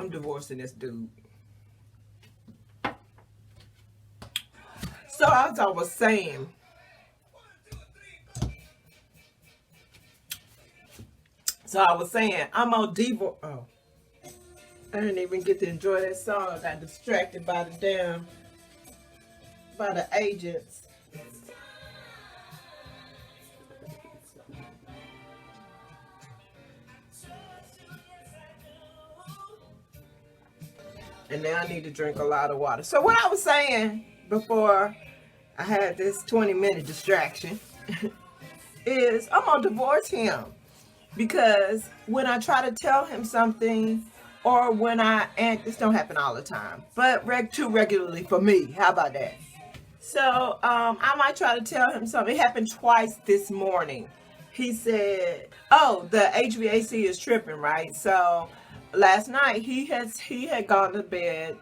I'm divorcing this dude. So as I was saying, I'm on divorce. Oh, I didn't even get to enjoy that song. I got distracted by the agents. And now I need to drink a lot of water. So what I was saying before I had this 20-minute distraction is I'm gonna divorce him. Because when I try to tell him something, or when and this don't happen all the time, but too regularly for me. How about that? So I might try to tell him something. It happened twice this morning. He said, "Oh, the HVAC is tripping, right?" So last night he had gone to bed.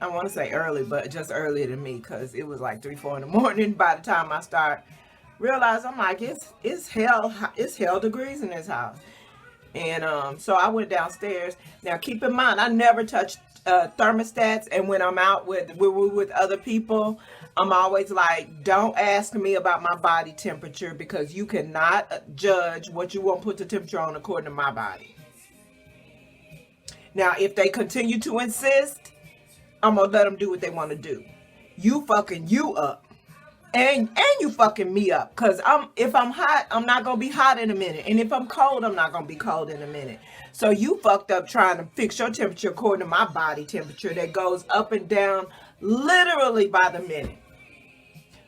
I want to say early, but just earlier than me, because it was like 3, 4 in the morning by the time I realized. I'm like, it's hell degrees in this house. And so I went downstairs. Now keep in mind, I never touch thermostats, and when I'm out with other people, I'm always like, don't ask me about my body temperature, because you cannot judge what you want to put the temperature on according to my body. Now if they continue to insist, I'm gonna let them do what they want to do. You fucking you up. And you fucking me up, because if I'm hot, I'm not gonna be hot in a minute, and if I'm cold, I'm not gonna be cold in a minute. So you fucked up trying to fix your temperature according to my body temperature that goes up and down literally by the minute.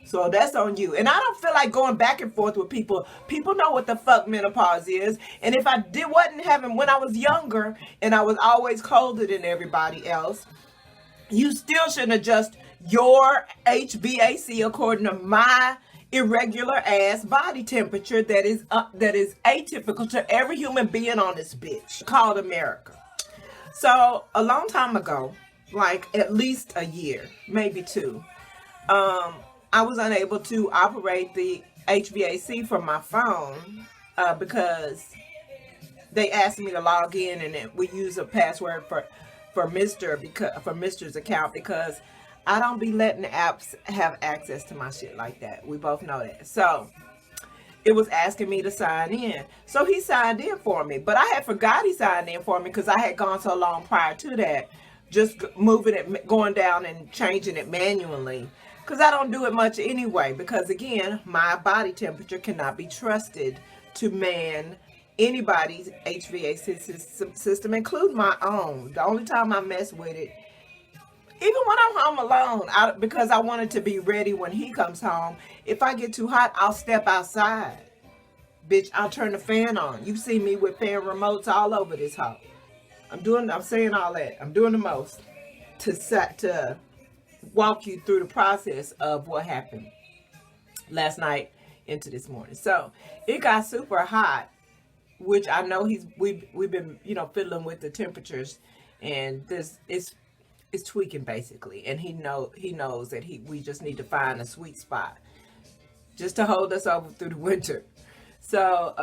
So that's on you. And I don't feel like going back and forth with people. People know what the fuck menopause is, and if I wasn't having when I was younger and I was always colder than everybody else, you still shouldn't adjust your HVAC according to my irregular ass body temperature that is atypical to every human being on this bitch called America. So a long time ago, like at least a year, maybe 2, I was unable to operate the HVAC from my phone because they asked me to log in, and we use a password for Mr's account, because I don't be letting the apps have access to my shit like that. We both know that. So it was asking me to sign in. So he signed in for me, but I had forgot he signed in for me because I had gone so long prior to that, just moving it, going down and changing it manually, because I don't do it much anyway, because again, my body temperature cannot be trusted to man anybody's HVAC system, including my own. The only time I mess with it, even when I'm home alone, because I want it to be ready when he comes home. If I get too hot, I'll step outside. Bitch, I'll turn the fan on. You see me with fan remotes all over this house. I'm saying all that. I'm doing the most to walk you through the process of what happened last night into this morning. So it got super hot, which I know we've been fiddling with the temperatures, and this it's tweaking basically, and he knows that we just need to find a sweet spot just to hold us over through the winter. So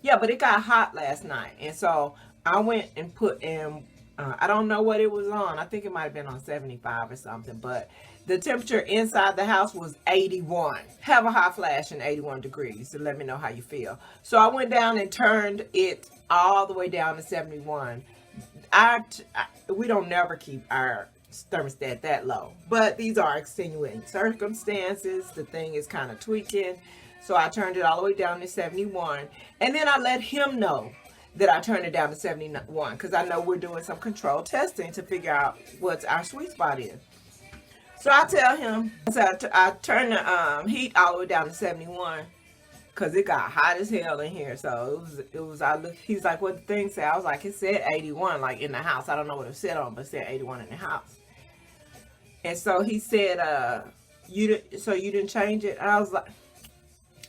yeah, but it got hot last night, and so I went and put in I don't know what it was on. I think it might have been on 75 or something, but the temperature inside the house was 81. Have a hot flash in 81 degrees to let me know how you feel. So I went down and turned it all the way down to 71. We don't never keep our thermostat that low, but these are extenuating circumstances. The thing is kind of tweaking, so I turned it all the way down to 71, and then I let him know that I turned it down to 71, because I know we're doing some control testing to figure out what our sweet spot is. So I tell him, I turn the heat all the way down to 71, because it got hot as hell in here. So he's like, what the thing say? I was like, it said 81, like in the house. I don't know what it said on, but it said 81 in the house. And so he said, you didn't change it? And I was like,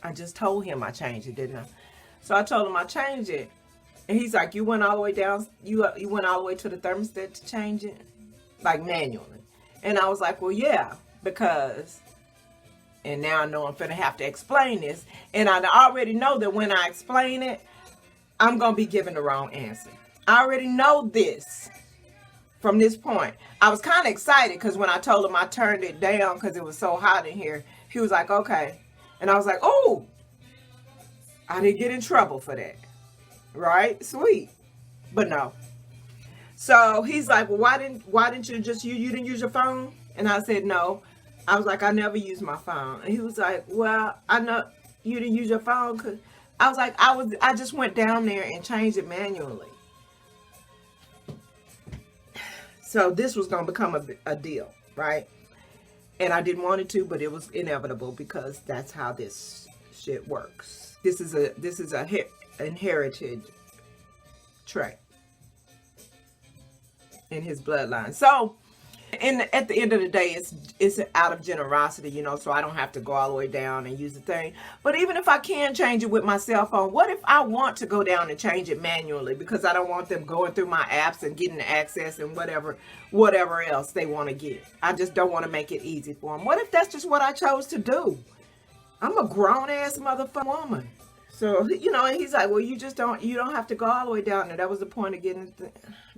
I just told him I changed it, didn't I? So I told him I changed it. And he's like, you went all the way down, you went all the way to the thermostat to change it? Like manually. And I was like, well, yeah, because, and now I know I'm finna have to explain this. And I already know that when I explain it, I'm going to be giving the wrong answer. I already know this. from this point. I was kind of excited because when I told him I turned it down because it was so hot in here, he was like, okay. And I was like, oh, I didn't get in trouble for that. Right? Sweet. But no. So he's like, well, why didn't you just, you didn't use your phone? And I said, no. I was like, I never use my phone. And he was like, well, I know you didn't use your phone because I was like, I just went down there and changed it manually. So this was going to become a deal, right? And I didn't want it to, but it was inevitable because that's how this shit works. This is a inherited trait in his bloodline. So, at the end of the day, it's out of generosity, you know, so I don't have to go all the way down and use the thing. But even if I can change it with my cell phone, what if I want to go down and change it manually because I don't want them going through my apps and getting access and whatever else they want to get? I just don't want to make it easy for them. What if that's just what I chose to do? I'm a grown ass motherfucking woman. So, you know, and he's like, well, you don't have to go all the way down there. That was the point of getting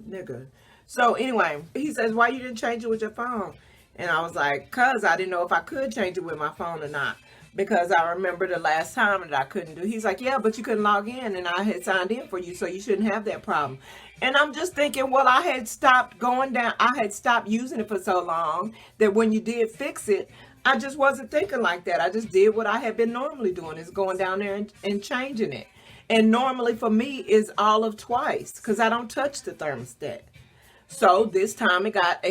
nigga. So anyway, he says, why you didn't change it with your phone? And I was like, cause I didn't know if I could change it with my phone or not. Because I remember the last time that I couldn't do. He's like, yeah, but you couldn't log in and I had signed in for you, so you shouldn't have that problem. And I'm just thinking, well, I had stopped going down. I had stopped using it for so long that when you did fix it, I just wasn't thinking like that. I just did what I had been normally doing, is going down there and changing it. And normally for me is all of twice because I don't touch the thermostat. So this time it got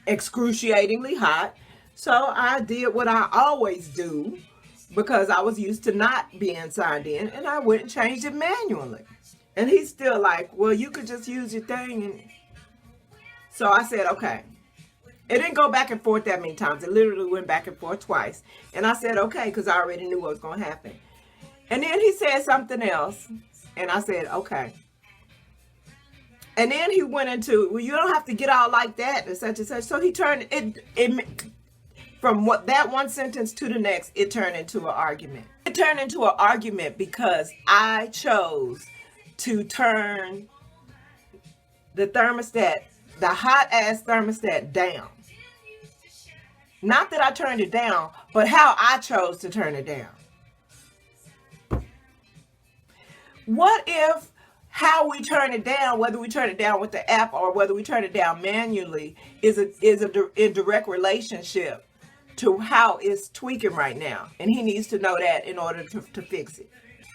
excruciatingly hot. So I did what I always do because I was used to not being signed in, and I went and changed it manually. And he's still like, well, you could just use your thing. And so I said, okay. It didn't go back and forth that many times. It literally went back and forth twice. And I said, okay, because I already knew what was going to happen. And then he said something else. And I said, okay. And then he went into, well, you don't have to get all like that and such and such. So he turned it from that one sentence to the next, it turned into an argument. It turned into an argument because I chose to turn the thermostat, the hot ass thermostat, down. Not that I turned it down, but how I chose to turn it down. What if how we turn it down, whether we turn it down with the app or whether we turn it down manually, is in direct relationship to how it's tweaking right now? And he needs to know that in order to fix it.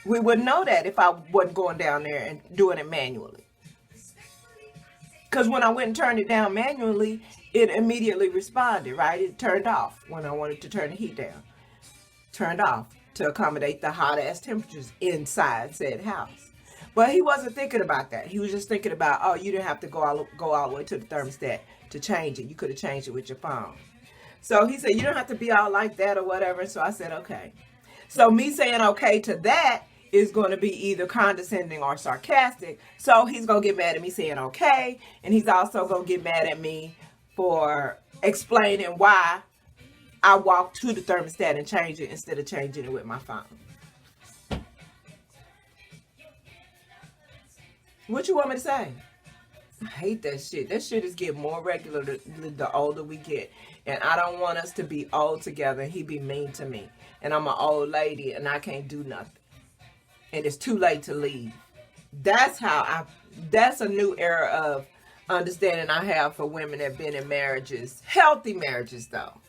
We wouldn't know that if I wasn't going down there and doing it manually. Because when I went and turned it down manually, it immediately responded, right? It turned off when I wanted to turn the heat down. Turned off to accommodate the hot ass temperatures inside said house. But he wasn't thinking about that. He was just thinking about, oh, you didn't have to go all the way to the thermostat to change it. You could have changed it with your phone. So he said, you don't have to be all like that or whatever. So I said, okay. So me saying okay to that is going to be either condescending or sarcastic. So he's going to get mad at me saying okay. And he's also going to get mad at me for explaining why I walked to the thermostat and changed it instead of changing it with my phone. What you want me to say? I hate that shit. That shit is getting more regular the older we get. And I don't want us to be old together and he be mean to me. And I'm an old lady and I can't do nothing. And it's too late to leave. That's a new era of understanding I have for women that have been in marriages. Healthy marriages though.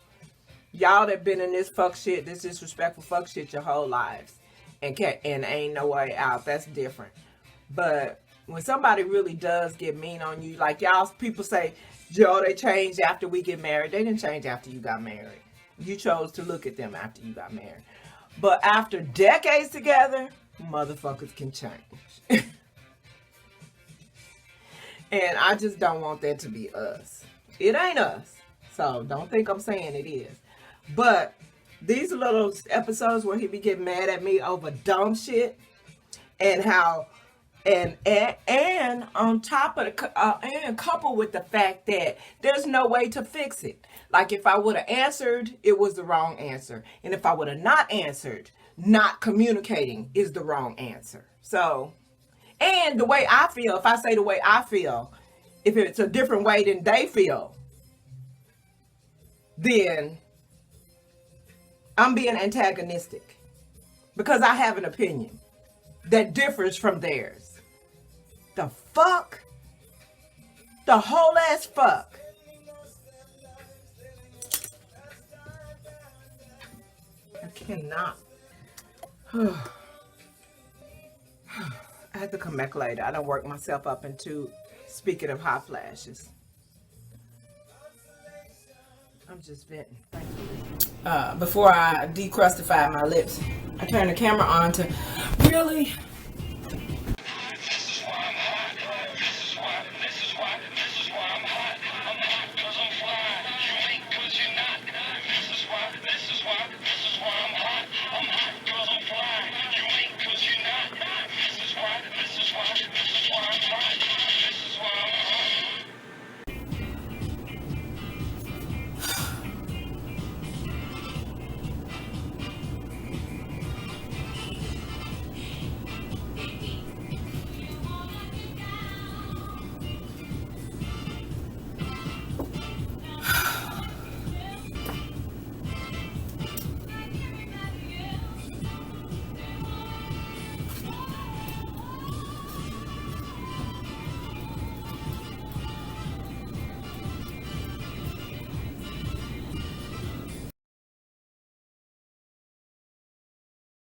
Y'all that been in this fuck shit, this disrespectful fuck shit your whole lives. And ain't no way out. That's different. But when somebody really does get mean on you, like y'all people say, Joe, they changed after we get married. They didn't change after you got married. You chose to look at them after you got married. But after decades together, motherfuckers can change. And I just don't want that to be us. It ain't us. So don't think I'm saying it is. But these little episodes where he be getting mad at me over dumb shit and how and on top of and coupled with the fact that there's no way to fix it. Like if I would have answered, it was the wrong answer. And if I would have not answered, not communicating is the wrong answer. So, and the way I feel, if I say the way I feel, if it's a different way than they feel, then I'm being antagonistic because I have an opinion that differs from theirs. The fuck? The whole ass fuck. I cannot. I have to come back later. I done worked myself up into, speaking of hot flashes. I'm just venting. Thank you. Before I decrustify my lips, I turn the camera on to really